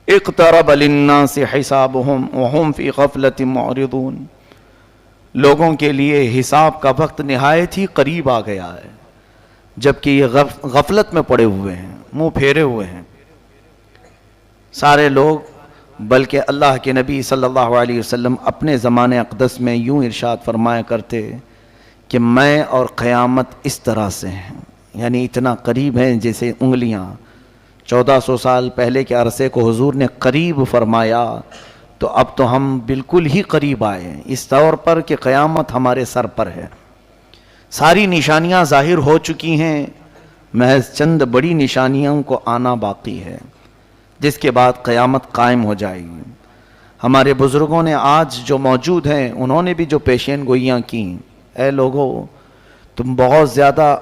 اقترب للناس حسابهم وهم فی غفلۃ معرضون، لوگوں کے لیے حساب کا وقت نہایت ہی قریب آ گیا ہے، جبکہ یہ غفلت میں پڑے ہوئے ہیں، منہ پھیرے ہوئے ہیں سارے لوگ۔ بلکہ اللہ کے نبی صلی اللہ علیہ وسلم اپنے زمانے اقدس میں یوں ارشاد فرمایا کرتے کہ میں اور قیامت اس طرح سے ہیں، یعنی اتنا قریب ہیں جیسے انگلیاں۔ 1400 سال پہلے کے عرصے کو حضور نے قریب فرمایا، تو اب تو ہم بالکل ہی قریب آئے ہیں، اس طور پر کہ قیامت ہمارے سر پر ہے۔ ساری نشانیاں ظاہر ہو چکی ہیں، محض چند بڑی نشانیوں کو آنا باقی ہے، جس کے بعد قیامت قائم ہو جائے گی۔ ہمارے بزرگوں نے آج جو موجود ہیں، انہوں نے بھی جو پیشین گوئیاں کی، اے لوگو تم بہت زیادہ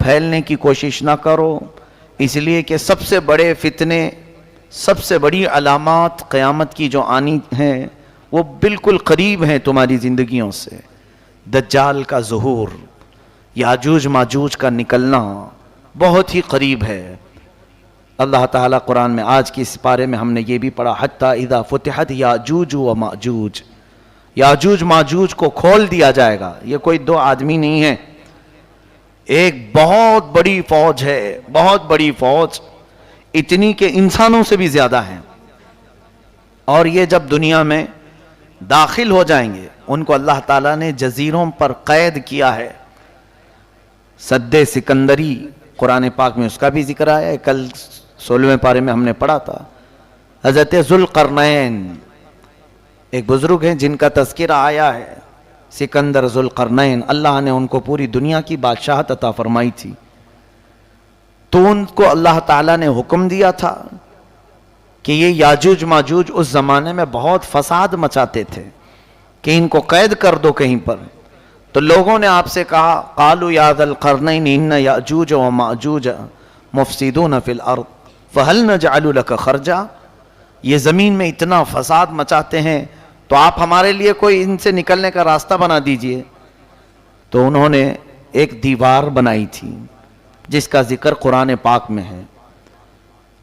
پھیلنے کی کوشش نہ کرو، اس لیے کہ سب سے بڑے فتنے، سب سے بڑی علامات قیامت کی جو آنی ہیں وہ بالکل قریب ہیں تمہاری زندگیوں سے۔ دجال کا ظہور، یاجوج ماجوج کا نکلنا بہت ہی قریب ہے۔ اللہ تعالیٰ قرآن میں آج کی اس پارے میں ہم نے یہ بھی پڑھا، حتیٰ اذا فتحت یاجوج و ماجوج، یاجوج ماجوج کو کھول دیا جائے گا۔ یہ کوئی دو آدمی نہیں ہے، ایک بہت بڑی فوج ہے، بہت بڑی فوج، اتنی کہ انسانوں سے بھی زیادہ ہیں۔ اور یہ جب دنیا میں داخل ہو جائیں گے، ان کو اللہ تعالیٰ نے جزیروں پر قید کیا ہے۔ سد سکندری قرآن پاک میں اس کا بھی ذکر آیا ہے، کل 16ویں پارے میں ہم نے پڑھا تھا۔ حضرت ذوالقرنین ایک بزرگ ہیں جن کا تذکرہ آیا ہے، سکندر ذوالقرنین، اللہ نے ان کو پوری دنیا کی بادشاہت عطا فرمائی تھی، تو ان کو اللہ تعالیٰ نے حکم دیا تھا کہ یہ یاجوج ماجوج اس زمانے میں بہت فساد مچاتے تھے کہ ان کو قید کر دو کہیں پر۔ تو لوگوں نے آپ سے کہا، قالوا یا ذا القرنین ان یاجوج و ماجوج مفسدون فی الارض فہل نجعل لک خرجا، یہ زمین میں اتنا فساد مچاتے ہیں تو آپ ہمارے لیے کوئی ان سے نکلنے کا راستہ بنا دیجئے۔ تو انہوں نے ایک دیوار بنائی تھی جس کا ذکر قرآن پاک میں ہے۔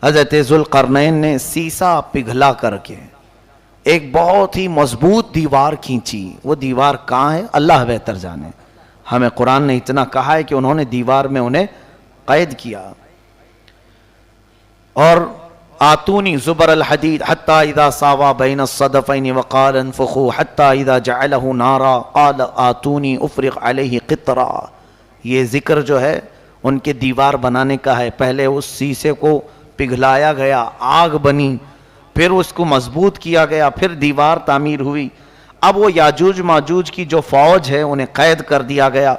حضرت ذوالقرنین نے سیسا پگھلا کر کے ایک بہت ہی مضبوط دیوار کھینچی۔ وہ دیوار کہاں ہے اللہ بہتر جانے، ہمیں قرآن نے اتنا کہا ہے کہ انہوں نے دیوار میں انہیں قید کیا۔ اور آتونی زبر الحدید حتی اذا ساوا بین الصدفین وقال انفخوا حتی اذا جعلہ نارا قال آتونی افرغ علیہ قطرا، یہ ذکر جو ہے ان کے دیوار بنانے کا ہے۔ پہلے اس سیسے کو پگھلایا گیا، آگ بنی، پھر اس کو مضبوط کیا گیا، پھر دیوار تعمیر ہوئی۔ اب وہ یاجوج ماجوج کی جو فوج ہے انہیں قید کر دیا گیا۔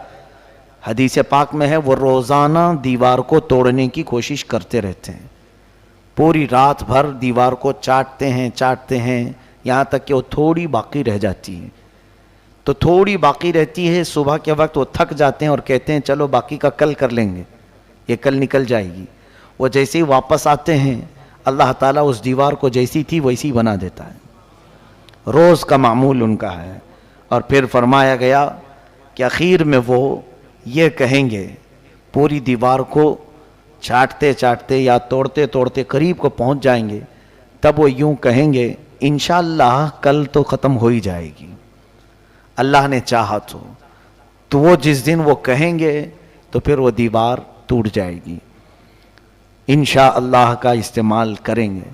حدیث پاک میں ہے وہ روزانہ دیوار کو توڑنے کی کوشش کرتے رہتے ہیں، پوری رات بھر دیوار کو چاٹتے ہیں یہاں تک کہ وہ تھوڑی باقی رہ جاتی ہے۔ تو تھوڑی باقی رہتی ہے، صبح کے وقت وہ تھک جاتے ہیں اور کہتے ہیں چلو باقی کا کل کر لیں گے، یہ کل نکل جائے گی۔ وہ جیسے ہی واپس آتے ہیں اللہ تعالیٰ اس دیوار کو جیسی تھی ویسی بنا دیتا ہے، روز کا معمول ان کا ہے۔ اور پھر فرمایا گیا کہ اخیر میں وہ یہ کہیں گے، پوری دیوار کو چاٹتے چاٹتے یا توڑتے توڑتے قریب کو پہنچ جائیں گے، تب وہ یوں کہیں گے انشاءاللہ کل تو ختم ہو ہی جائے گی، اللہ نے چاہا تو وہ جس دن وہ کہیں گے تو پھر وہ دیوار ٹوٹ جائے گی، انشاءاللہ کا استعمال کریں گے۔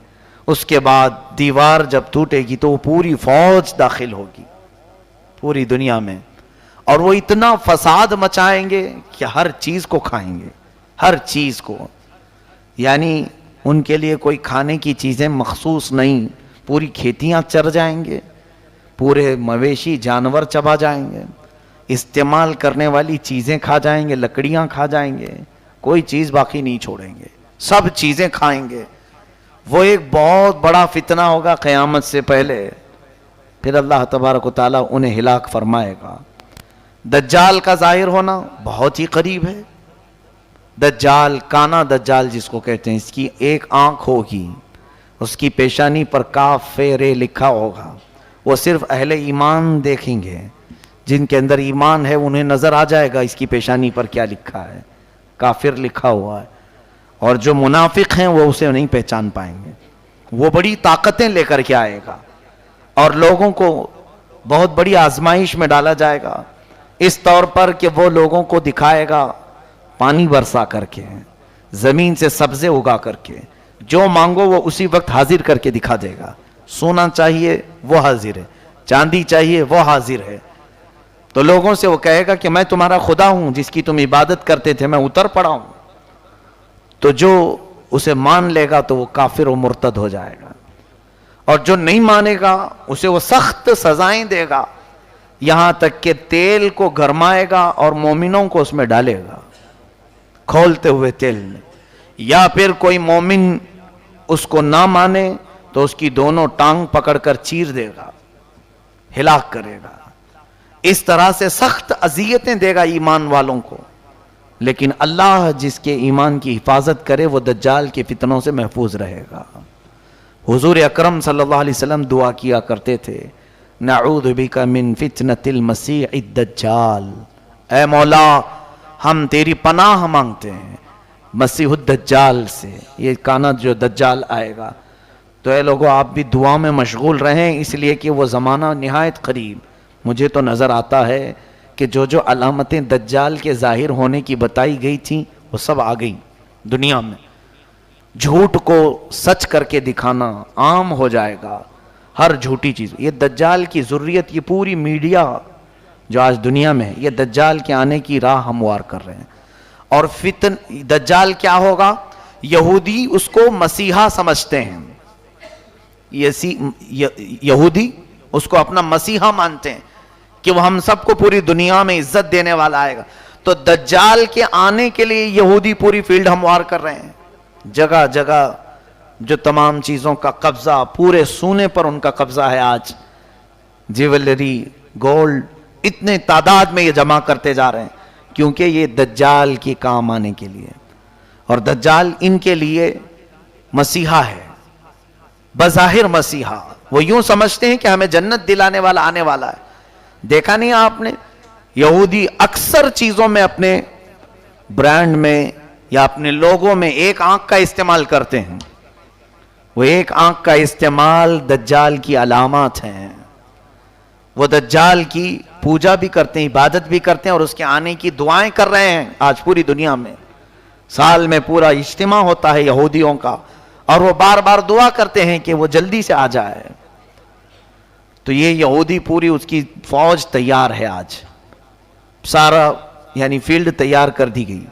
اس کے بعد دیوار جب ٹوٹے گی تو وہ پوری فوج داخل ہوگی پوری دنیا میں، اور وہ اتنا فساد مچائیں گے کہ ہر چیز کو کھائیں گے، ہر چیز کو، یعنی ان کے لیے کوئی کھانے کی چیزیں مخصوص نہیں، پوری کھیتیاں چر جائیں گے، پورے مویشی جانور چبا جائیں گے، استعمال کرنے والی چیزیں کھا جائیں گے، لکڑیاں کھا جائیں گے، کوئی چیز باقی نہیں چھوڑیں گے، سب چیزیں کھائیں گے۔ وہ ایک بہت بڑا فتنہ ہوگا قیامت سے پہلے، پھر اللہ تبارک و تعالیٰ انہیں ہلاک فرمائے گا۔ دجال کا ظاہر ہونا بہت ہی قریب ہے۔ دجال، کانا دجال جس کو کہتے ہیں، اس کی ایک آنکھ ہوگی، اس کی پیشانی پر کاف رے لکھا ہوگا، وہ صرف اہل ایمان دیکھیں گے، جن کے اندر ایمان ہے انہیں نظر آ جائے گا اس کی پیشانی پر کیا لکھا ہے، کافر لکھا ہوا ہے، اور جو منافق ہیں وہ اسے نہیں پہچان پائیں گے، وہ بڑی طاقتیں لے کر کے آئے گا اور لوگوں کو بہت بڑی آزمائش میں ڈالا جائے گا، اس طور پر کہ وہ لوگوں کو دکھائے گا پانی برسا کر کے، زمین سے سبزے اگا کر کے، جو مانگو وہ اسی وقت حاضر کر کے دکھا دے گا۔ سونا چاہیے وہ حاضر ہے، چاندی چاہیے وہ حاضر ہے۔ تو لوگوں سے وہ کہے گا کہ میں تمہارا خدا ہوں جس کی تم عبادت کرتے تھے، میں اتر پڑا ہوں۔ تو جو اسے مان لے گا تو وہ کافر و مرتد ہو جائے گا، اور جو نہیں مانے گا اسے وہ سخت سزائیں دے گا، یہاں تک کہ تیل کو گرمائے گا اور مومنوں کو اس میں ڈالے گا کھولتے ہوئے تیل میں، یا پھر کوئی مومن اس کو نہ مانے تو اس کی دونوں ٹانگ پکڑ کر چیر دے گا، ہلاک کرے گا۔ اس طرح سے سخت اذیتیں دے گا ایمان والوں کو، لیکن اللہ جس کے ایمان کی حفاظت کرے وہ دجال کے فتنوں سے محفوظ رہے گا۔ حضور اکرم صلی اللہ علیہ وسلم دعا کیا کرتے تھے، نعوذ بک من فتنة المسیح الدجال، اے مولا ہم تیری پناہ مانگتے ہیں مسیح الدجال سے، یہ کانا جو دجال آئے گا۔ تو اے لوگوں آپ بھی دعا میں مشغول رہیں، اس لیے کہ وہ زمانہ نہایت قریب۔ مجھے تو نظر آتا ہے کہ جو جو علامتیں دجال کے ظاہر ہونے کی بتائی گئی تھیں وہ سب آ گئی دنیا میں۔ جھوٹ کو سچ کر کے دکھانا عام ہو جائے گا، ہر جھوٹی چیز۔ یہ دجال کی ذریت، یہ پوری میڈیا جو آج دنیا میں ہے، یہ دجال کے آنے کی راہ ہموار کر رہے ہیں۔ اور دجال کیا ہوگا؟ یہودی اس کو مسیحا سمجھتے ہیں، یہودی اس کو اپنا مسیحا مانتے ہیں کہ وہ ہم سب کو پوری دنیا میں عزت دینے والا آئے گا۔ تو دجال کے آنے کے لیے یہودی پوری فیلڈ ہموار کر رہے ہیں، جگہ جگہ جو تمام چیزوں کا قبضہ، پورے سونے پر ان کا قبضہ ہے آج، جیولری، گولڈ، اتنے تعداد میں یہ جمع کرتے جا رہے ہیں، کیونکہ یہ دجال کے کام آنے کے لیے۔ اور دجال ان کے لیے مسیحا ہے، بظاہر مسیحا۔ وہ یوں سمجھتے ہیں کہ ہمیں جنت دلانے والا آنے والا ہے۔ دیکھا نہیں آپ نے، یہودی اکثر چیزوں میں، اپنے برانڈ میں یا اپنے لوگوں میں ایک آنکھ کا استعمال کرتے ہیں۔ وہ ایک آنکھ کا استعمال دجال کی علامات ہیں۔ وہ دجال کی پوجا بھی کرتے ہیں، عبادت بھی کرتے ہیں، اور اس کے آنے کی دعائیں کر رہے ہیں آج پوری دنیا میں۔ سال میں پورا اجتماع ہوتا ہے یہودیوں کا، اور وہ بار بار دعا کرتے ہیں کہ وہ جلدی سے آ جائے۔ تو یہ یہودی پوری اس کی فوج تیار ہے آج، سارا یعنی فیلڈ تیار کر دی گئی۔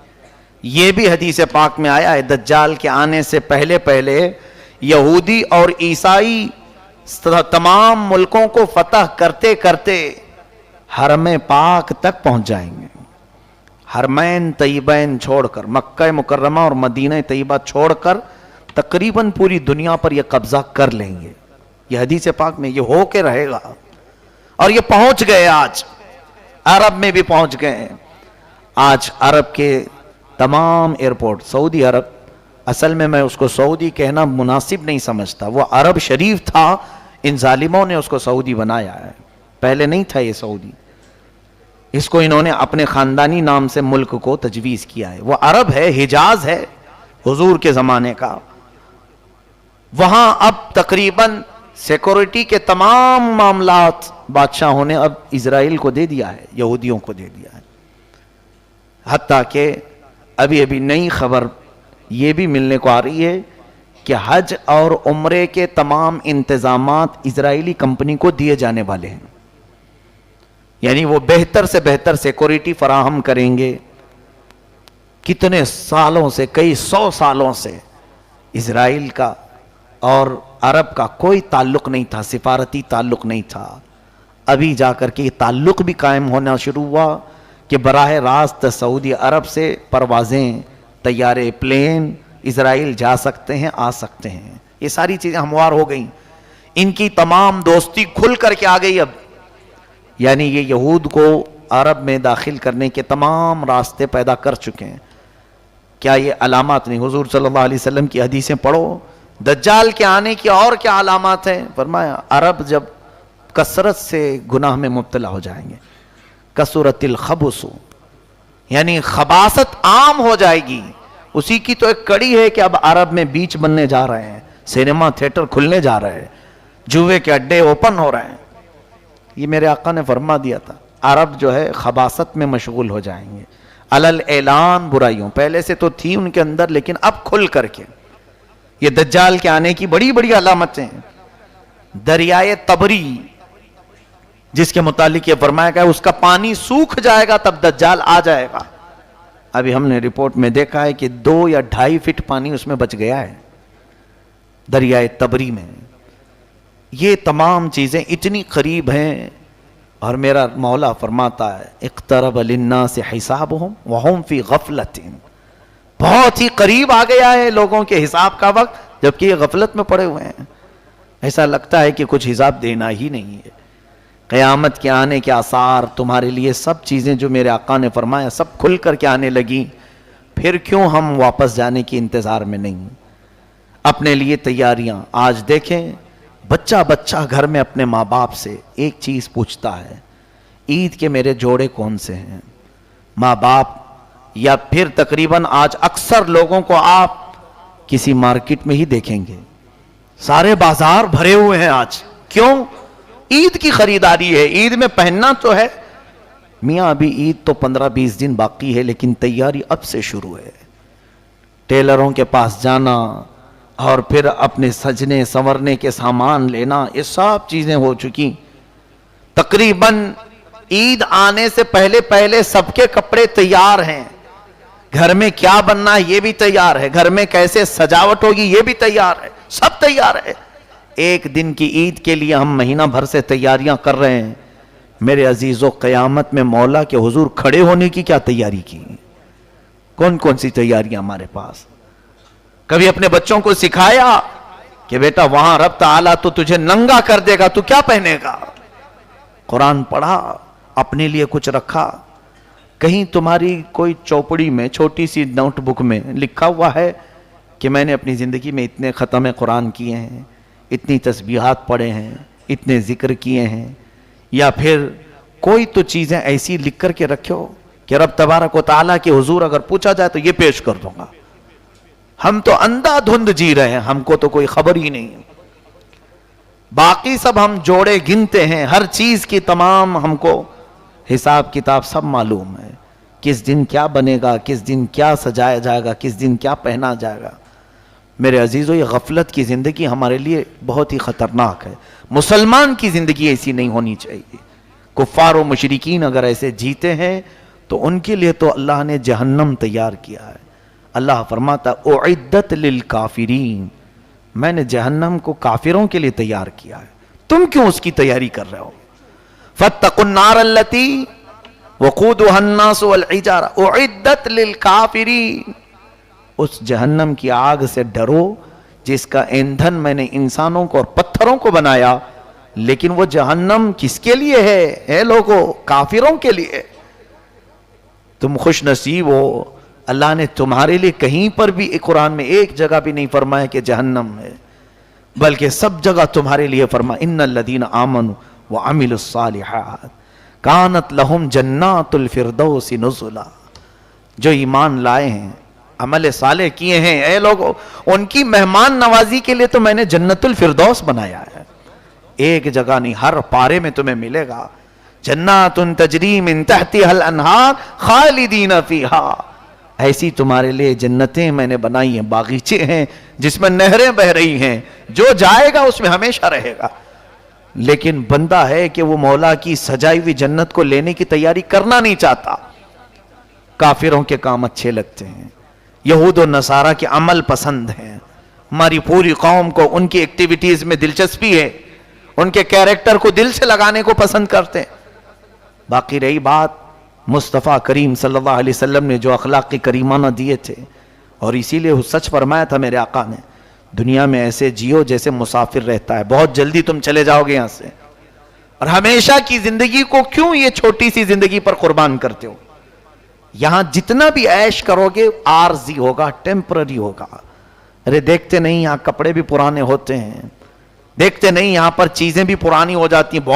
یہ بھی حدیث پاک میں آیا ہے، دجال کے آنے سے پہلے پہلے یہودی اور عیسائی تمام ملکوں کو فتح کرتے کرتے حرم پاک تک پہنچ جائیں گے۔ حرمین طیبین چھوڑ کر، مکہ مکرمہ اور مدینہ طیبہ چھوڑ کر تقریباً پوری دنیا پر یہ قبضہ کر لیں گے۔ یہ حدیث پاک میں یہ ہو کے رہے گا، اور یہ پہنچ گئے، آج عرب میں بھی پہنچ گئے ہیں۔ آج عرب کے تمام ایئرپورٹ، سعودی عرب، اصل میں اس کو سعودی کہنا مناسب نہیں سمجھتا، وہ عرب شریف تھا، ان ظالموں نے اس کو سعودی بنایا ہے، پہلے نہیں تھا یہ سعودی۔ اس کو انہوں نے اپنے خاندانی نام سے ملک کو تجویز کیا ہے۔ وہ عرب ہے، حجاز ہے حضور کے زمانے کا۔ وہاں اب تقریباً سیکورٹی کے تمام معاملات بادشاہوں نے اب اسرائیل کو دے دیا ہے، یہودیوں کو دے دیا ہے۔ حتیٰ کہ ابھی نئی خبر یہ بھی ملنے کو آ رہی ہے کہ حج اور عمرے کے تمام انتظامات اسرائیلی کمپنی کو دیے جانے والے ہیں، یعنی وہ بہتر سے بہتر سیکورٹی فراہم کریں گے۔ کتنے سالوں سے، کئی 100 سالوں سے اسرائیل کا اور عرب کا کوئی تعلق نہیں تھا، سفارتی تعلق نہیں تھا۔ ابھی جا کر کے یہ تعلق بھی قائم ہونا شروع ہوا کہ براہ راست سعودی عرب سے پروازیں، طیارے، پلین اسرائیل جا سکتے ہیں، آ سکتے ہیں۔ یہ ساری چیزیں ہموار ہو گئیں، ان کی تمام دوستی کھل کر کے آ گئی اب، یعنی یہ یہود کو عرب میں داخل کرنے کے تمام راستے پیدا کر چکے ہیں۔ کیا یہ علامات نہیں؟ حضور صلی اللہ علیہ وسلم کی حدیثیں پڑھو، دجال کے آنے کی اور کیا علامات ہیں؟ فرمایا عرب جب کثرت سے گناہ میں مبتلا ہو جائیں گے، کثرت الخبث، یعنی خباثت عام ہو جائے گی۔ اسی کی تو ایک کڑی ہے کہ اب عرب میں بیچ بننے جا رہے ہیں، سینما تھیٹر کھلنے جا رہے ہیں، جوئے کے اڈے اوپن ہو رہے ہیں. یہ میرے آقا نے فرما دیا تھا عرب جو ہے خباثت میں مشغول ہو جائیں گے، علل اعلان برائیوں. پہلے سے تو تھی ان کے اندر لیکن اب کھل کر کے. یہ دجال کے آنے کی بڑی بڑی علامتیں ہیں. دریائے تبری جس کے متعلق یہ فرمایا گیا اس کا پانی سوکھ جائے گا تب دجال آ جائے گا. ابھی ہم نے رپورٹ میں دیکھا ہے کہ 2 یا 2.5 فٹ پانی اس میں بچ گیا ہے دریائے تبری میں. یہ تمام چیزیں اتنی قریب ہیں اور میرا مولا فرماتا ہے اقترب للناس حسابهم وهم فی غفلۃ. بہت ہی قریب آ گیا ہے لوگوں کے حساب کا وقت جبکہ یہ غفلت میں پڑے ہوئے ہیں. ایسا لگتا ہے کہ کچھ حساب دینا ہی نہیں ہے. قیامت کے آنے کے آثار تمہارے لیے سب چیزیں جو میرے آقا نے فرمایا سب کھل کر کے آنے لگی. پھر کیوں ہم واپس جانے کی انتظار میں نہیں؟ اپنے لیے تیاریاں. آج دیکھیں بچہ بچہ گھر میں اپنے ماں باپ سے ایک چیز پوچھتا ہے عید کے میرے جوڑے کون سے ہیں. ماں باپ یا پھر تقریباً آج اکثر لوگوں کو آپ کسی مارکیٹ میں ہی دیکھیں گے سارے بازار بھرے ہوئے ہیں آج. کیوں؟ عید کی خریداری ہے. عید میں پہننا تو ہے میاں، ابھی عید تو 15-20 دن باقی ہے لیکن تیاری اب سے شروع ہے. ٹیلروں کے پاس جانا اور پھر اپنے سجنے سنورنے کے سامان لینا، یہ سب چیزیں ہو چکی. تقریباً عید آنے سے پہلے پہلے سب کے کپڑے تیار ہیں. گھر میں کیا بننا ہے یہ بھی تیار ہے، گھر میں کیسے سجاوٹ ہوگی یہ بھی تیار ہے، سب تیار ہے. ایک دن کی عید کے لیے ہم مہینہ بھر سے تیاریاں کر رہے ہیں. میرے عزیزو قیامت میں مولا کے حضور کھڑے ہونے کی کیا تیاری کی؟ کون کون سی تیاریاں ہمارے پاس؟ کبھی اپنے بچوں کو سکھایا کہ بیٹا وہاں رب تعالیٰ تو تجھے ننگا کر دے گا، تو کیا پہنے گا؟ قرآن پڑھا، اپنے لیے کچھ رکھا؟ کہیں تمہاری کوئی چوپڑی میں چھوٹی سی نوٹ بک میں لکھا ہوا ہے کہ میں نے اپنی زندگی میں اتنے ختم قرآن کیے ہیں، اتنی تسبیحات پڑھے ہیں، اتنے ذکر کیے ہیں؟ یا پھر کوئی تو چیزیں ایسی لکھ کر کے رکھو کہ رب تبارک و تعالیٰ کے حضور اگر پوچھا جائے تو یہ پیش کر دوں گا. ہم تو اندھا دھند جی رہے ہیں، ہم کو تو کوئی خبر ہی نہیں. باقی سب ہم جوڑے گنتے ہیں، ہر چیز کی تمام ہم کو حساب کتاب سب معلوم ہے. کس دن کیا بنے گا، کس دن کیا سجایا جائے گا، کس دن کیا پہنا جائے گا. میرے عزیزو یہ غفلت کی زندگی ہمارے لیے بہت ہی خطرناک ہے. مسلمان کی زندگی ایسی نہیں ہونی چاہیے. کفار و مشرکین اگر ایسے جیتے ہیں تو ان کے لیے تو اللہ نے جہنم تیار کیا ہے. اللہ فرماتا اعدت للکافرین، میں نے جہنم کو کافروں کے لیے تیار کیا ہے. تم کیوں اس کی تیاری کر رہے ہو؟ فاتقوا النار التي وقودها الناس والحجارة اعدت للکافرین، اس جہنم کی آگ سے ڈرو جس کا ایندھن میں نے انسانوں کو اور پتھروں کو بنایا. لیکن وہ جہنم کس کے لیے ہے؟ اے لوگو، کافروں کے لیے. تم خوش نصیب ہو، اللہ نے تمہارے لیے کہیں پر بھی قرآن میں ایک جگہ بھی نہیں فرمایا کہ جہنم ہے، بلکہ سب جگہ تمہارے لیے فرمایا ان الذین آمنوا وعملوا الصالحات کانت لہم جنات الفردوس نزلا. جو ایمان لائے ہیں، عمل صالح کیے ہیں، اے لوگوں، ان کی مہمان نوازی کے لیے تو میں نے جنت الفردوس بنایا ہے. ایک جگہ نہیں، ہر پارے میں تمہیں ملے گا جنات تجری من تحتها الانہار خالدین فیہا. ایسی تمہارے لیے جنتیں میں نے بنائی ہیں، باغیچے ہیں جس میں نہریں بہ رہی ہیں، جو جائے گا اس میں ہمیشہ رہے گا. لیکن بندہ ہے کہ وہ مولا کی سجائی ہوئی جنت کو لینے کی تیاری کرنا نہیں چاہتا. کافروں کے کام اچھے لگتے ہیں، یہود و نصارہ کے عمل پسند ہیں. ہماری پوری قوم کو ان کی ایکٹیویٹیز میں دلچسپی ہے، ان کے کیریکٹر کو دل سے لگانے کو پسند کرتے ہیں. باقی رہی بات مصطفیٰ کریم صلی اللہ علیہ وسلم نے جو اخلاق کریمانہ دیے تھے، اور اسی لیے سچ فرمایا تھا میرے آقا نے، دنیا میں ایسے جیو جیسے مسافر رہتا ہے، بہت جلدی تم چلے جاؤ گے یہاں سے، اور ہمیشہ کی زندگی کو کیوں یہ چھوٹی سی زندگی پر قربان کرتے ہو؟ یہاں جتنا بھی عیش کرو گے عارضی ہوگا، ٹیمپرری ہوگا. ارے دیکھتے نہیں یہاں کپڑے بھی پرانے ہوتے ہیں، دیکھتے نہیں یہاں پر چیزیں بھی پرانی ہو جاتی ہیں،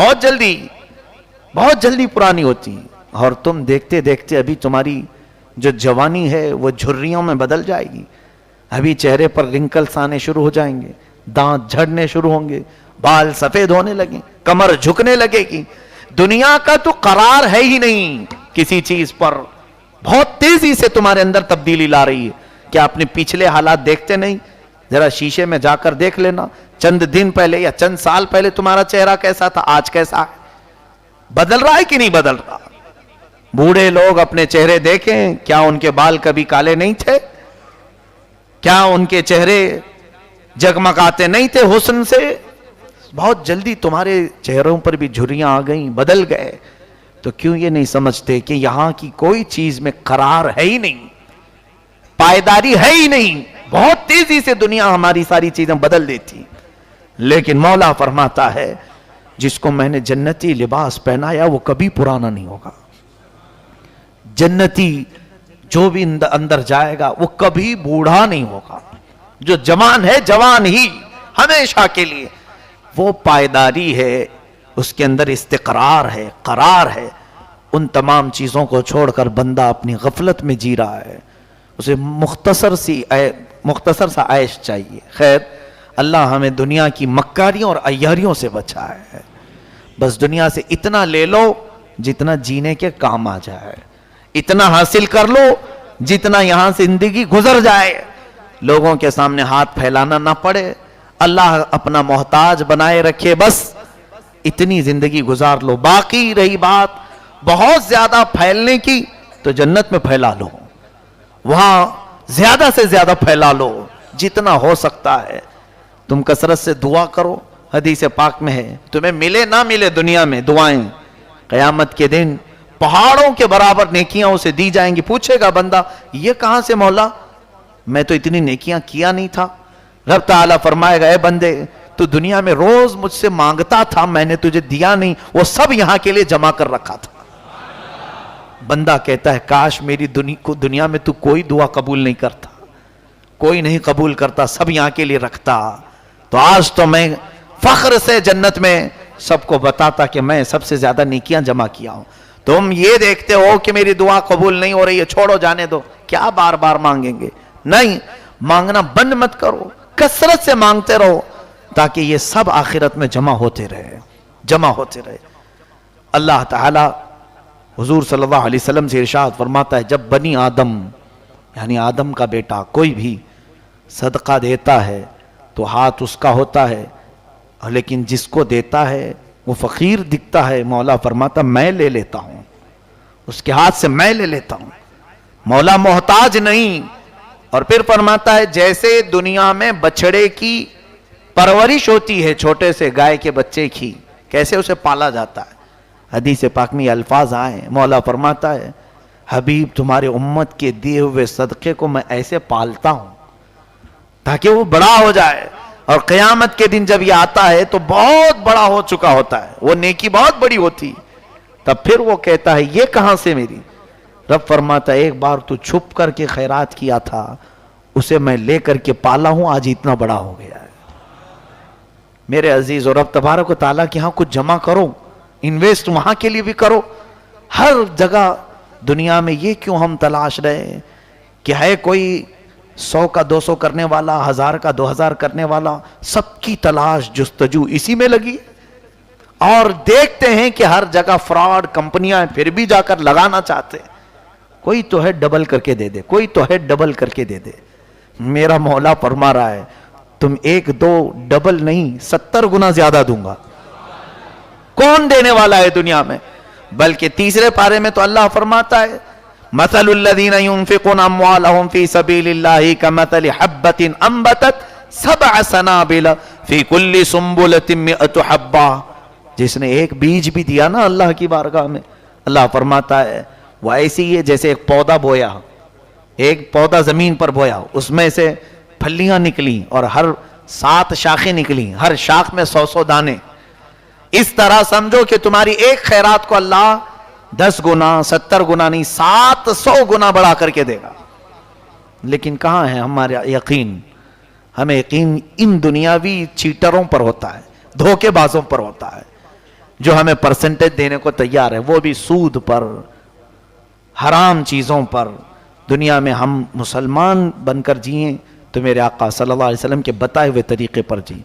بہت جلدی پرانی ہوتی ہیں. اور تم دیکھتے دیکھتے ابھی تمہاری جو جوانی ہے وہ جھریوں میں بدل جائے گی، ابھی چہرے پر رنکلز آنے شروع ہو جائیں گے. دانت جھڑنے شروع ہوں گے، بال سفید ہونے لگیں، کمر جھکنے لگے گی. دنیا کا تو قرار ہے ہی نہیں کسی چیز پر. بہت تیزی سے تمہارے اندر تبدیلی لا رہی ہے. کیا اپنے پچھلے حالات دیکھتے نہیں؟ ذرا شیشے میں جا کر دیکھ لینا، چند دن پہلے یا چند سال پہلے تمہارا چہرہ کیسا تھا، آج کیسا ہے؟ بدل رہا ہے کہ نہیں بدل رہا؟ بوڑھے لوگ اپنے چہرے دیکھیں، کیا ان کے بال کبھی کالے نہیں تھے؟ کیا ان کے چہرے جگمگاتے نہیں تھے حسن سے؟ بہت جلدی تمہارے چہروں پر بھی جھریاں آ گئیں، بدل گئے. تو کیوں یہ نہیں سمجھتے کہ یہاں کی کوئی چیز میں قرار ہے ہی نہیں، پائیداری ہے ہی نہیں. بہت تیزی سے دنیا ہماری ساری چیزیں بدل دیتی. لیکن مولا فرماتا ہے جس کو میں نے جنتی لباس پہنایا وہ کبھی پرانا نہیں ہوگا. جنتی جو بھی اندر جائے گا وہ کبھی بوڑھا نہیں ہوگا. جو جوان ہے جوان ہی ہمیشہ کے لیے. وہ پائیداری ہے، اس کے اندر استقرار ہے، قرار ہے. ان تمام چیزوں کو چھوڑ کر بندہ اپنی غفلت میں جی رہا ہے. اسے مختصر سا عیش چاہیے. خیر، اللہ ہمیں دنیا کی مکاریوں اور عیاریوں سے بچائے. بس دنیا سے اتنا لے لو جتنا جینے کے کام آ جائے، اتنا حاصل کر لو جتنا یہاں سے زندگی گزر جائے. لوگوں کے سامنے ہاتھ پھیلانا نہ پڑے، اللہ اپنا محتاج بنائے رکھے، بس اتنی زندگی گزار لو. باقی رہی بات بہت زیادہ پھیلنے کی تو جنت میں پھیلا لو، وہاں زیادہ سے زیادہ پھیلا لو جتنا ہو سکتا ہے. تم کثرت سے دعا کرو. حدیث پاک میں ہے تمہیں ملے نہ ملے دنیا میں دعائیں قیامت کے دن پہاڑوں کے برابر نیکیاں اسے دی جائیں گی. پوچھے گا بندہ یہ کہاں سے مولا، میں تو اتنی نیکیاں کیا نہیں تھا. رب تعالیٰ فرمائے گا اے بندے تو دنیا میں روز مجھ سے مانگتا تھا، میں نے تجھے دیا نہیں، وہ سب یہاں کے لیے جمع کر رکھا تھا. بندہ کہتا ہے کاش میری دنیا میں تو کوئی دعا قبول نہیں کرتا، کوئی نہیں قبول کرتا، سب یہاں کے لیے رکھتا. تو آج تو میں فخر سے جنت میں سب کو بتاتا کہ میں سب سے زیادہ نیکیاں جمع کیا ہوں. تم یہ دیکھتے ہو کہ میری دعا قبول نہیں ہو رہی ہے، چھوڑو جانے دو، کیا بار بار مانگیں گے؟ نہیں، مانگنا بند مت کرو، کثرت سے مانگتے رہو تاکہ یہ سب آخرت میں جمع ہوتے رہے. اللہ تعالی حضور صلی اللہ علیہ وسلم سے ارشاد فرماتا ہے جب بنی آدم یعنی آدم کا بیٹا کوئی بھی صدقہ دیتا ہے تو ہاتھ اس کا ہوتا ہے، لیکن جس کو دیتا ہے وہ فقیر دکھتا ہے. مولا فرماتا میں لے لیتا ہوں، اس کے ہاتھ سے میں لے لیتا ہوں. مولا محتاج نہیں. اور پھر فرماتا ہے جیسے دنیا میں بچڑے کی پرورش ہوتی ہے، چھوٹے سے گائے کے بچے کی کیسے اسے پالا جاتا ہے، حدیث پاک میں یہ الفاظ آئے. مولا فرماتا ہے حبیب تمہارے امت کے دیے ہوئے صدقے کو میں ایسے پالتا ہوں تاکہ وہ بڑا ہو جائے، اور قیامت کے دن جب یہ آتا ہے تو بہت بڑا ہو چکا ہوتا ہے، وہ نیکی بہت بڑی ہوتی. تب پھر وہ کہتا ہے یہ کہاں سے میری؟ رب فرماتا ہے ایک بار تو چھپ کر کے خیرات کیا تھا، اسے میں لے کر کے پالا ہوں، آج اتنا بڑا ہو گیا ہے. میرے عزیز، اور رب تبارک و تعالیٰ کے ہاں کچھ جمع کرو، انویسٹ وہاں کے لیے بھی کرو. ہر جگہ دنیا میں یہ کیوں ہم تلاش رہے کہ ہے کوئی 100 کا 200 کرنے والا، 1000 کا 2000 کرنے والا، سب کی تلاش جستجو اسی میں لگی. اور دیکھتے ہیں کہ ہر جگہ فراڈ کمپنیاں ہیں، پھر بھی جا کر لگانا چاہتے ہیں. کوئی تو ہے ڈبل کر کے دے دے، کوئی تو ہے ڈبل کر کے دے دے. میرا مولا فرما رہا ہے تم 1 2 ڈبل نہیں 70 گنا زیادہ دوں گا. کون دینے والا ہے دنیا میں؟ بلکہ تیسرے پارے میں تو اللہ فرماتا ہے مثل الذین ينفقون اموالهم فی سبیل اللہ کمثل حبۃ انبتت 7 سنابل فی کل سنبلۃ 100 حبہ. جس نے ایک بیج بھی دیا نا اللہ کی بارگاہ میں، اللہ فرماتا ہے وہ ایسی ہے جیسے ایک پودا بویا، ایک پودا زمین پر بویا، اس میں سے پھلیاں نکلی اور ہر 7 شاخیں نکلی، ہر شاخ میں 100 دانے. اس طرح سمجھو کہ تمہاری ایک خیرات کو اللہ 10 گنا 70 گنا نہیں 700 گنا بڑھا کر کے دے گا. لیکن کہاں ہے ہمارا یقین؟ ہمیں یقین ان دنیاوی چیٹروں پر ہوتا ہے، دھوکے بازوں پر ہوتا ہے، جو ہمیں پرسنٹیج دینے کو تیار ہے، وہ بھی سود پر، حرام چیزوں پر. دنیا میں ہم مسلمان بن کر جئیں تو میرے آقا صلی اللہ علیہ وسلم کے بتائے ہوئے طریقے پر جی.